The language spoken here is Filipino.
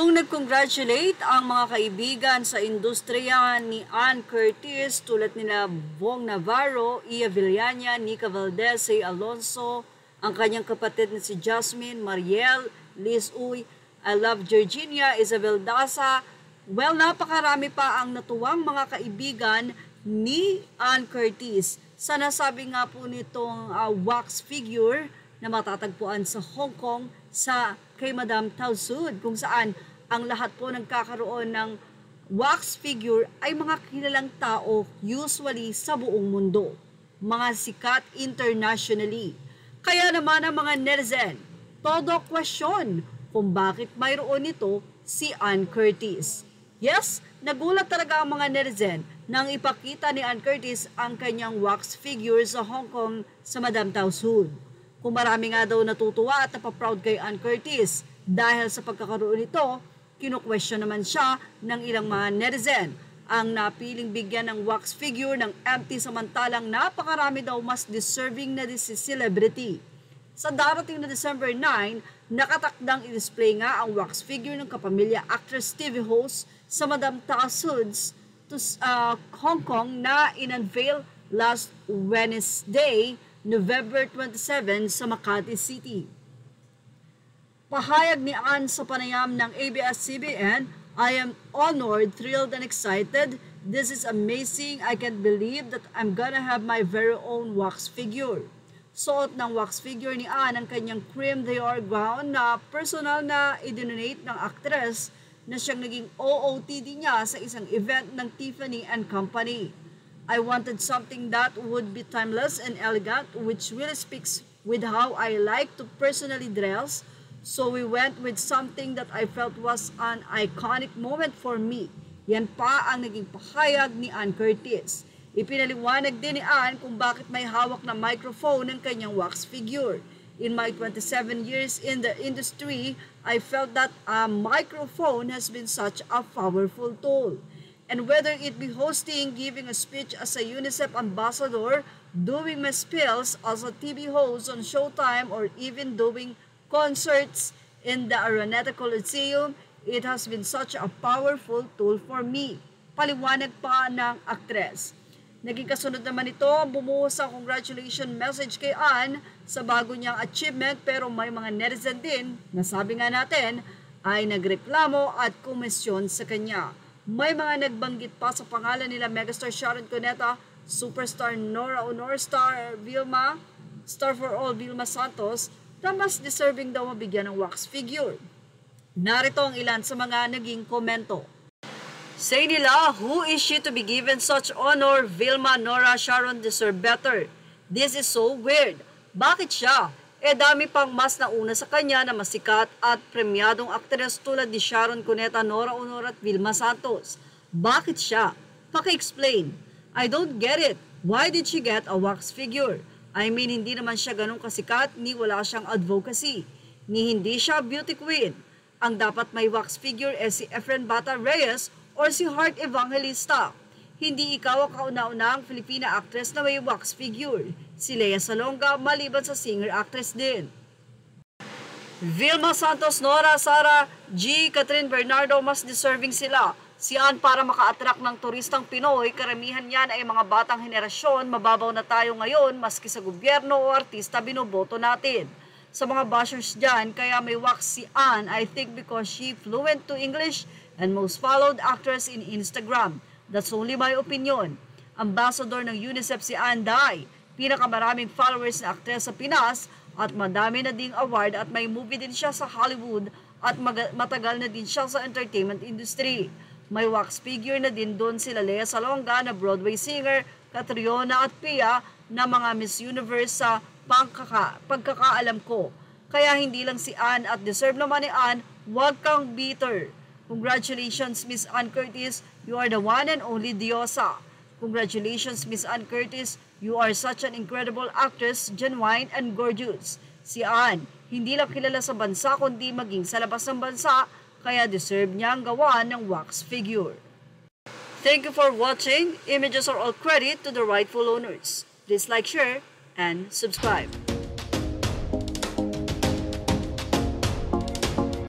Kung nag-congratulate ang mga kaibigan sa industriya ni Ann Curtis tulad nila Bong Navarro, Ia Villania, Nica Valdez, Say Alonso, ang kanyang kapatid na si Jasmine, Mariel, Liz Uy, I Love Virginia, Isabel Daza, well, napakarami pa ang natuwang mga kaibigan ni Ann Curtis sa nasabi nga po nitong wax figure na matatagpuan sa Hong Kong sa kay Madam Tao Sud, kung saan ang lahat po nagkakaroon ng wax figure ay mga kilalang tao usually sa buong mundo, mga sikat internationally. Kaya naman ang mga netizen, todo question kung bakit mayroon ito si Ann Curtis. Yes, nagulat talaga ang mga netizen nang ipakita ni Ann Curtis ang kanyang wax figure sa Hong Kong sa Madam Tao Sud. Kung marami nga daw natutuwa at napaproud kay Ann Curtis dahil sa pagkakaroon nito, kinu-question naman siya ng ilang mga netizen ang napiling bigyan ng wax figure ng empty samantalang napakarami daw mas deserving na si celebrity. Sa darating na December 9, nakatakdang i-display nga ang wax figure ng kapamilya actress TV host sa Madam Tao Sud's Hong Kong na in-unveil last Wednesday, November 27 sa Makati City. Pahayag ni Ann sa panayam ng ABS-CBN, I am honored, thrilled, and excited. This is amazing. I can't believe that I'm gonna have my very own wax figure. Suot ng wax figure ni Ann ang kanyang cream Dior gown na personal na idinonate ng actress na siyang naging OOTD niya sa isang event ng Tiffany & Company. I wanted something that would be timeless and elegant, which really speaks with how I like to personally dress. So we went with something that I felt was an iconic moment for me. Yan pa ang naging pahayag ni Ann Curtis. Ipinaliwanag din ni Ann kung bakit may hawak na microphone ng kanyang wax figure. In my 27 years in the industry, I felt that a microphone has been such a powerful tool. And whether it be hosting, giving a speech as a UNICEF ambassador, doing my spills as a TV host on Showtime, or even doing concerts in the Araneta Coliseum, it has been such a powerful tool for me. Paliwanag pa ng aktres. Naging kasunod naman ito ang bumuhos sa congratulation message kay Ann sa bago niyang achievement, pero may mga netizen din, nasabi nga natin, ay nagreklamo at komisyon sa kanya. May mga nagbanggit pa sa pangalan nila megastar Sharon Cuneta, superstar Nora Honor, star Vilma, star for all Vilma Santos, na mas deserving daw mabigyan ng wax figure. Narito ang ilan sa mga naging komento. Say nila, who is she to be given such honor? Vilma, Nora, Sharon deserve better. This is so weird. Bakit siya? Dami pang mas nauna sa kanya na masikat at premyadong aktres tulad ni Sharon Cuneta, Nora Honor at Vilma Santos. Bakit siya? Paki-explain. I don't get it. Why did she get a wax figure? I mean, hindi naman siya ganun kasikat, ni wala siyang advocacy, ni hindi siya beauty queen. Ang dapat may wax figure si Efren Bata Reyes or si Heart Evangelista. Hindi ikaw ang kauna-unang Filipina actress na may wax figure. Si Lea Salonga maliban sa singer-actress din. Vilma Santos, Nora, Sara, G, Catherine Bernardo, mas deserving sila. Si Ann para maka-attract ng turistang Pinoy, karamihan yan ay mga batang henerasyon, mababaw na tayo ngayon maski sa gobyerno o artista binoboto natin. Sa mga bashers dyan, kaya may wax si Ann, I think because she fluent to English and most followed actress in Instagram. That's only my opinion. Ambassador ng UNICEF si Ann Day, pinakamaraming followers na actress sa Pinas at madami na ding award at may movie din siya sa Hollywood at matagal na din siya sa entertainment industry. May wax figure na din doon sila Lea Salonga na Broadway singer, Catriona at Pia na mga Miss Universe sa pagkakaalam ko. Kaya hindi lang si Ann at deserve naman ni Ann, huwag kang bitter. Congratulations Miss Ann Curtis, you are the one and only Diosa. Congratulations Miss Ann Curtis, you are such an incredible actress, genuine and gorgeous. Si Ann, hindi lang kilala sa bansa kundi maging sa labas ng bansa, kaya deserve niyang gawa ng wax figure. Thank you for watching. Images are all credit to the rightful owners. Please like, share, and subscribe.